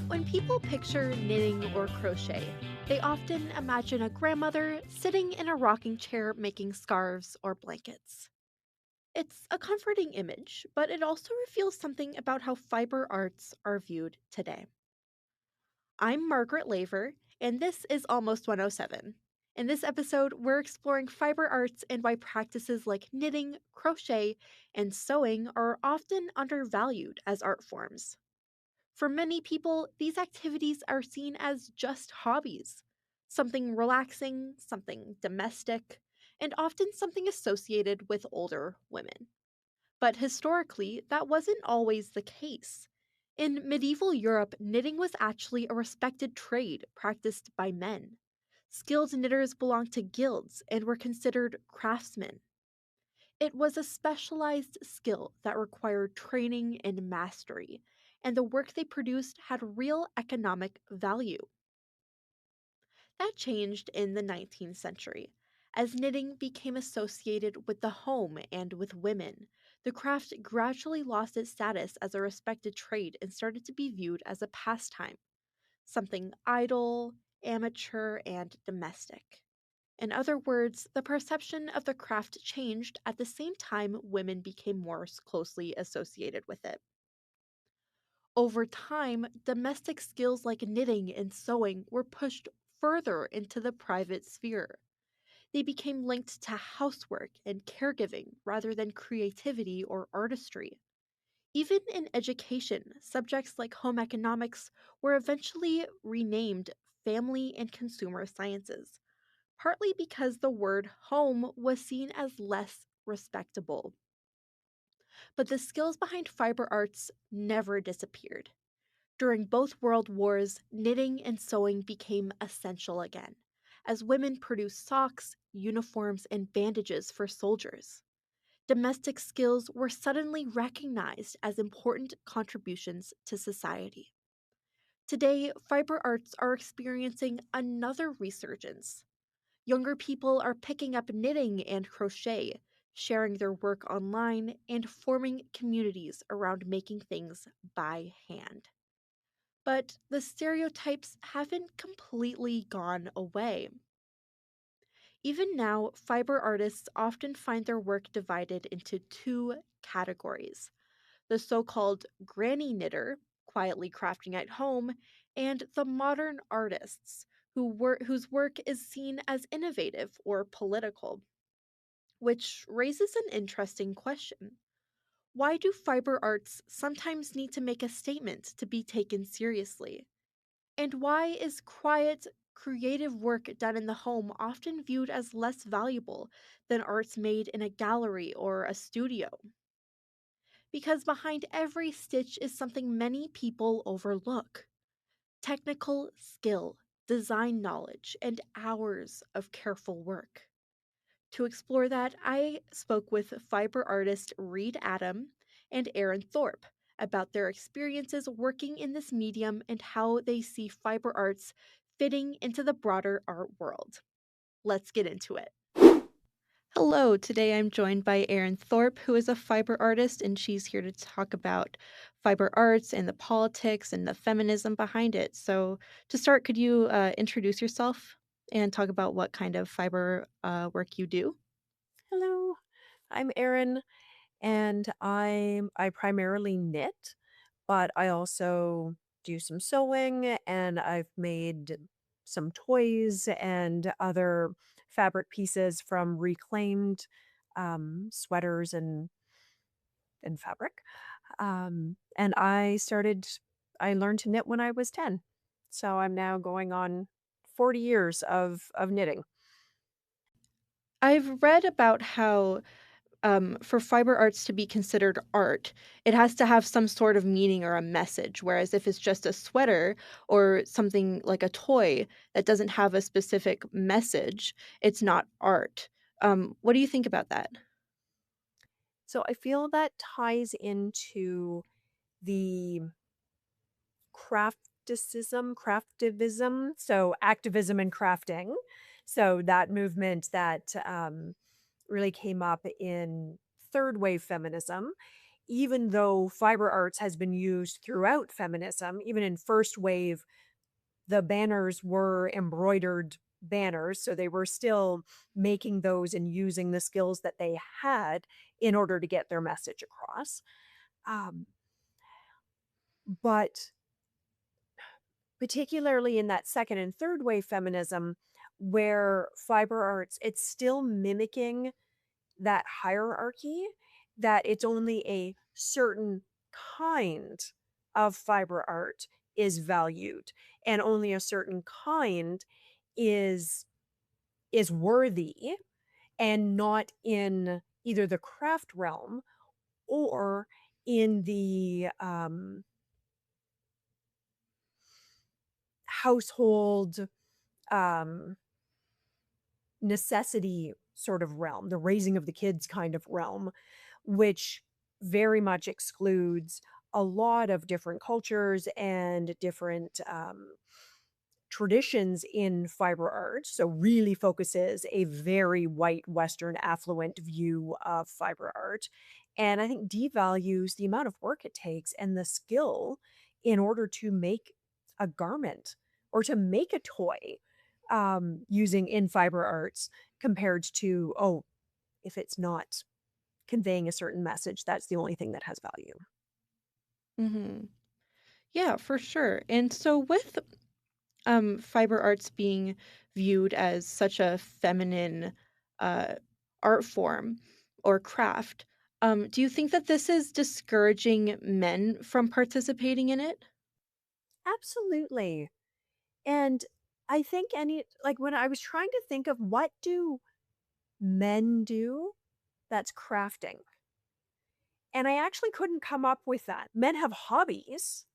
When people picture knitting or crochet, they often imagine a grandmother sitting in a rocking chair making scarves or blankets. It's a comforting image, but it also reveals something about how fiber arts are viewed today. I'm Margaret Laver, and this is Almost 107. In this episode, we're exploring fiber arts and why practices like knitting, crochet, and sewing are often undervalued as art forms. For many people, these activities are seen as just hobbies, something relaxing, something domestic, and often something associated with older women. But historically, that wasn't always the case. In medieval Europe, knitting was actually a respected trade practiced by men. Skilled knitters belonged to guilds and were considered craftsmen. It was a specialized skill that required training and mastery, and the work they produced had real economic value. That changed in the 19th century. As knitting became associated with the home and with women, the craft gradually lost its status as a respected trade and started to be viewed as a pastime, something idle, amateur, and domestic. In other words, the perception of the craft changed at the same time women became more closely associated with it. Over time, domestic skills like knitting and sewing were pushed further into the private sphere. They became linked to housework and caregiving rather than creativity or artistry. Even in education, subjects like home economics were eventually renamed family and consumer sciences, partly because the word home was seen as less respectable. But the skills behind fiber arts never disappeared. During both world wars, knitting and sewing became essential again, as women produced socks, uniforms, and bandages for soldiers. Domestic skills were suddenly recognized as important contributions to society. Today, fiber arts are experiencing another resurgence. Younger people are picking up knitting and crochet, sharing their work online, and forming communities around making things by hand. But the stereotypes haven't completely gone away. Even now, fiber artists often find their work divided into two categories: the so called granny knitter, quietly crafting at home, and the modern artists, whose work is seen as innovative or political. Which raises an interesting question. Why do fiber arts sometimes need to make a statement to be taken seriously? And why is quiet, creative work done in the home often viewed as less valuable than arts made in a gallery or a studio? Because behind every stitch is something many people overlook: technical skill, design knowledge, and hours of careful work. To explore that, I spoke with fiber artist Reid and Erin Thorp about their experiences working in this medium and how they see fiber arts fitting into the broader art world. Let's get into it. Hello, today I'm joined by Erin Thorp, who is a fiber artist, and she's here to talk about fiber arts and the politics and the feminism behind it. So, to start, could you introduce yourself and talk about what kind of fiber work you do? Hello, I'm Erin, and I primarily knit, but I also do some sewing, and I've made some toys and other fabric pieces from reclaimed sweaters and fabric. And I learned to knit when I was 10, so I'm now going on 40 years of knitting. I've read about how for fiber arts to be considered art, it has to have some sort of meaning or a message. Whereas if it's just a sweater or something like a toy that doesn't have a specific message, it's not art. What do you think about that? So I feel that ties into the craftivism, so activism and crafting. So that movement that really came up in third wave feminism, even though fiber arts has been used throughout feminism, even in first wave, the banners were embroidered banners. So they were still making those and using the skills that they had in order to get their message across. Um, but particularly in that second and third wave feminism, where fiber arts, it's still mimicking that hierarchy, that it's only a certain kind of fiber art is valued and only a certain kind is worthy, and not in either the craft realm or in the household um, necessity sort of realm, the raising of the kids kind of realm, which very much excludes a lot of different cultures and different traditions in fiber art. So, really focuses a very white, Western, affluent view of fiber art. And I think devalues the amount of work it takes and the skill in order to make a garment or to make a toy using in fiber arts compared to, oh, if it's not conveying a certain message, that's the only thing that has value. Mhm. Yeah, for sure. And so with fiber arts being viewed as such a feminine uh, art form or craft, do you think that this is discouraging men from participating in it? Absolutely. And I think like when I was trying to think of what do men do that's crafting, and I actually couldn't come up with that. Men have hobbies,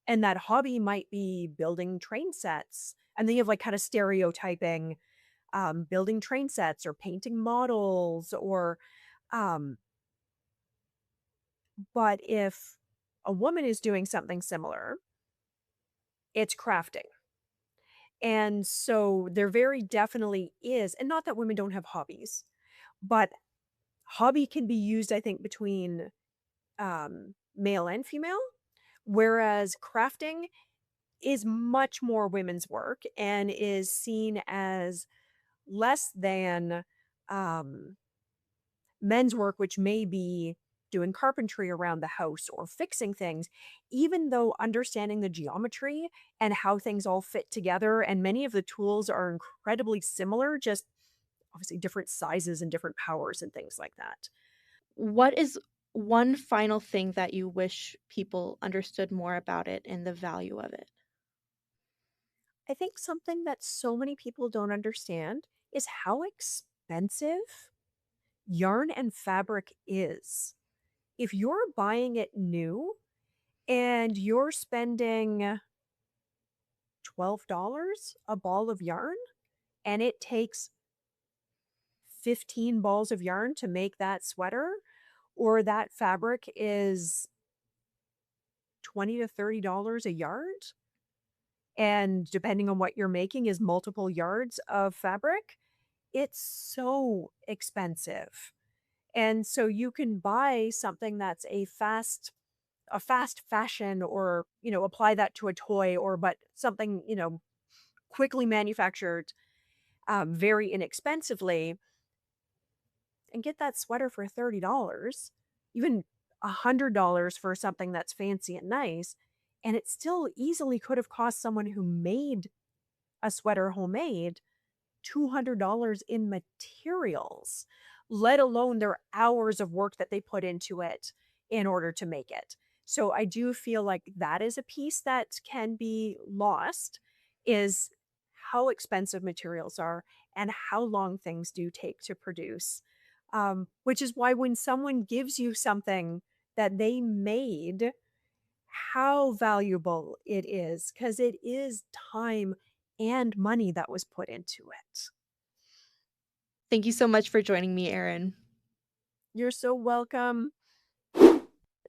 and that hobby might be building train sets. And then you have like kind of stereotyping building train sets or painting models or um but if a woman is doing something similar, it's crafting. And so there very definitely is, and not that women don't have hobbies, but hobby can be used, I think, between male and female, whereas crafting is much more women's work and is seen as less than um, men's work, which may be doing carpentry around the house or fixing things, even though understanding the geometry and how things all fit together, and many of the tools are incredibly similar, just obviously different sizes and different powers and things like that. What is one final thing that you wish people understood more about it and the value of it? I think something that so many people don't understand is how expensive yarn and fabric is. If you're buying it new and you're spending $12 a ball of yarn and it takes 15 balls of yarn to make that sweater, or that fabric is 20 to $30 a yard, and depending on what you're making is multiple yards of fabric, it's so expensive. And so you can buy something that's a fast fashion, or, apply that to a toy, or but something, quickly manufactured very inexpensively, and get that sweater for $30, even $100 for something that's fancy and nice. And it still easily could have cost someone who made a sweater homemade $200 in materials, let alone their hours of work that they put into it in order to make it. So I do feel like that is a piece that can be lost, is how expensive materials are and how long things do take to produce. Which is why when someone gives you something that they made, how valuable it is, because it is time and money that was put into it. Thank you so much for joining me, Erin. You're so welcome.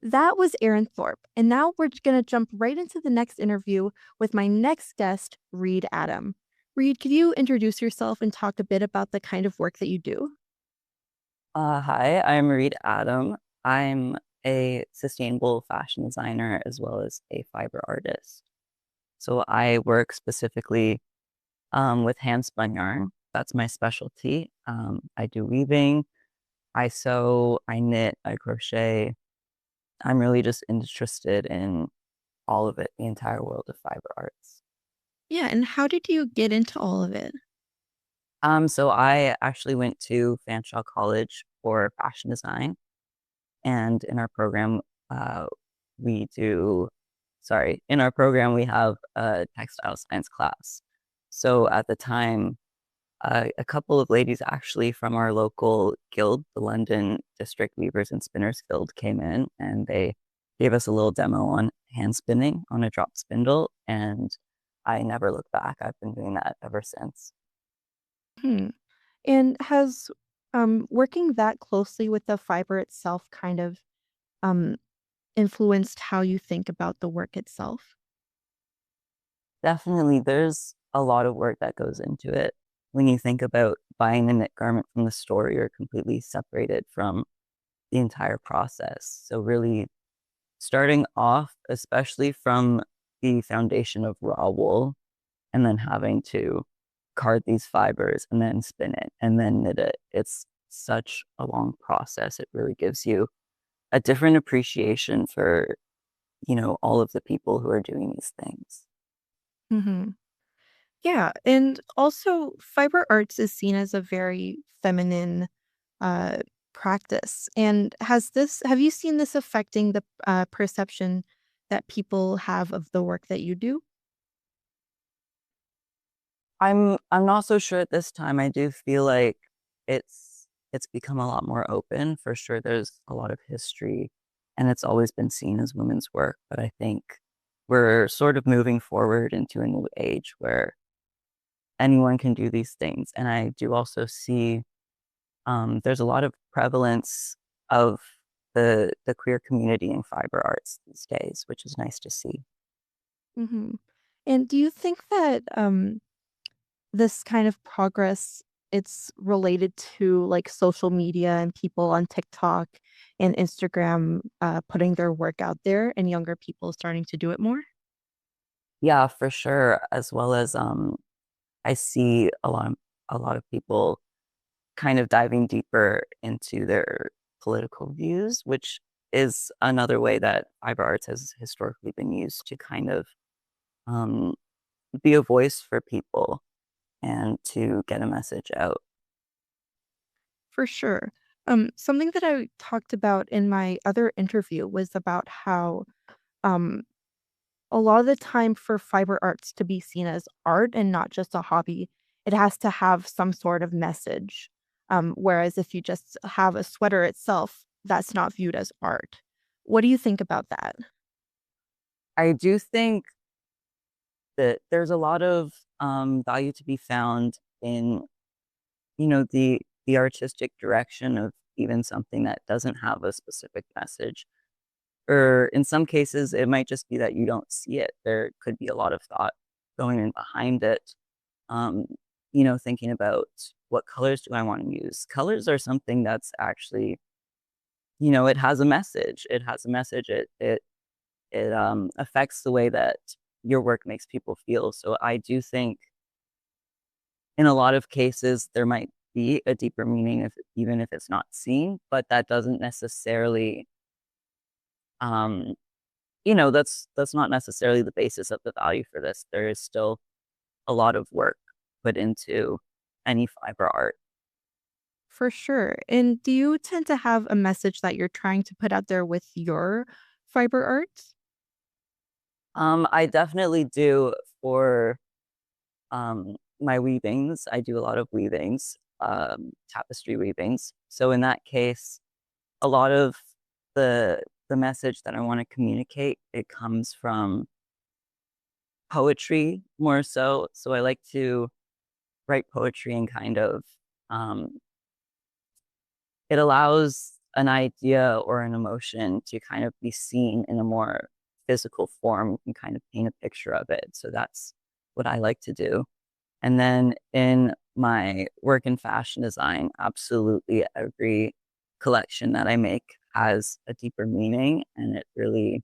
That was Erin Thorp, and now we're going to jump right into the next interview with my next guest, Reid Adam. Reid, could you introduce yourself and talk a bit about the kind of work that you do? Hi, I'm Reid Adam. I'm a sustainable fashion designer as well as a fiber artist. So I work specifically with hand spun yarn. That's my specialty. I do weaving, I sew, I knit, I crochet. I'm really just interested in all of it, the entire world of fiber arts. Yeah, and how did you get into all of it? So I actually went to Fanshawe College for fashion design. And in our program, uh, we do, in our program, we have a textile science class. So at the time, a couple of ladies actually from our local guild, the London District Weavers and Spinners Guild, came in and they gave us a little demo on hand spinning on a drop spindle. And I never looked back. I've been doing that ever since. Hmm. And has working that closely with the fiber itself kind of um, influenced how you think about the work itself? Definitely, there's a lot of work that goes into it. When you think about buying a knit garment from the store, you're completely separated from the entire process. So, really, starting off, especially from the foundation of raw wool, and then having to card these fibers and then spin it and then knit it, it's such a long process. It really gives you a different appreciation for, all of the people who are doing these things. Hmm. Yeah, and also fiber arts is seen as a very feminine uh, practice. And have you seen this affecting the perception that people have of the work that you do? I'm not so sure at this time. I do feel like it's become a lot more open. For sure, there's a lot of history, and it's always been seen as women's work. But I think we're sort of moving forward into a new age where anyone can do these things. And I do also see there's a lot of prevalence of the queer community in fiber arts these days, which is nice to see. Hmm. And do you think that this kind of progress, it's related to, like, social media and people on TikTok and Instagram, putting their work out there and younger people starting to do it more? Yeah, for sure. As well as I see a lot of people kind of diving deeper into their political views, which is another way that fiber arts has historically been used to kind of um, be a voice for people and to get a message out. For sure. Something that I talked about in my other interview was about how, um, a lot of the time for fiber arts to be seen as art and not just a hobby, it has to have some sort of message. Whereas if you just have a sweater itself, that's not viewed as art. What do you think about that? I do think that there's a lot of value to be found in, the artistic direction of even something that doesn't have a specific message. Or in some cases, it might just be that you don't see it. There could be a lot of thought going in behind it. Um, thinking about what colors do I want to use? Colors are something that's actually, it has a message. It has a message. It affects the way that your work makes people feel. So I do think in a lot of cases there might be a deeper meaning if even if it's not seen, but that doesn't necessarily um that's not necessarily the basis of the value for this. There is still a lot of work put into any fiber art. For sure. And do you tend to have a message that you're trying to put out there with your fiber arts? I definitely do for my weavings. I do a lot of weavings, tapestry weavings. So in that case, a lot of the message that I want to communicate, it comes from poetry more so. So I like to write poetry and kind of um, it allows an idea or an emotion to kind of be seen in a more physical form. You can kind of paint a picture of it. So that's what I like to do. And then in my work in fashion design, absolutely every collection that I make has a deeper meaning. And it really,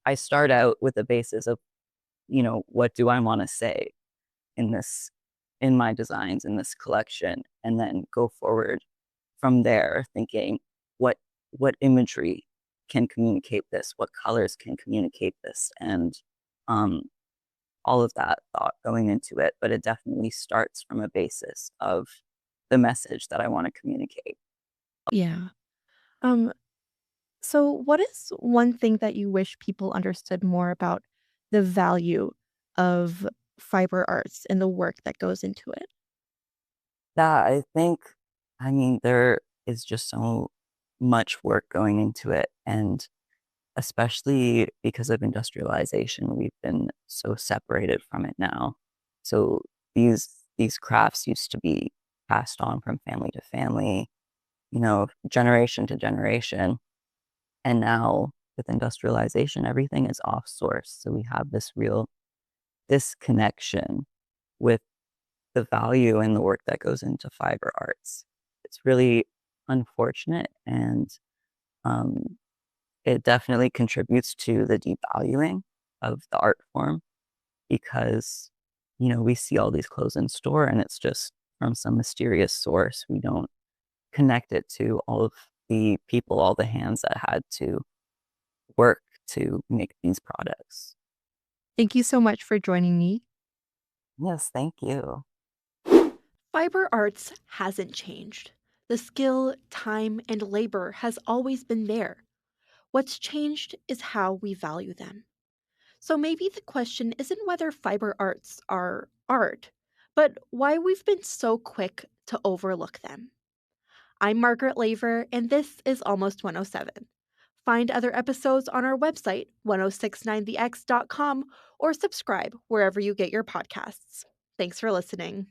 I start out with a basis of, what do I want to say in this, in my designs in this collection, and then go forward from there thinking what imagery can communicate this, what colors can communicate this, and um, all of that thought going into it. But it definitely starts from a basis of the message that I want to communicate. Yeah. Um, so what is one thing that you wish people understood more about the value of fiber arts and the work that goes into it? That I think, I mean, there is just so much work going into it. And especially because of industrialization, we've been so separated from it now. So these crafts used to be passed on from family to family, generation to generation. And now with industrialization, everything is off source. So we have this real disconnection with the value and the work that goes into fiber arts. It's really unfortunate, and um, it definitely contributes to the devaluing of the art form because, we see all these clothes in store and it's just from some mysterious source. We don't connect it to all of the people, all the hands that had to work to make these products. Thank you so much for joining me. Yes, thank you. Fiber arts hasn't changed. The skill, time, and labor has always been there. What's changed is how we value them. So maybe the question isn't whether fiber arts are art, but why we've been so quick to overlook them. I'm Margaret Laver, and this is Almost 107. Find other episodes on our website, 1069thex.com, or subscribe wherever you get your podcasts. Thanks for listening.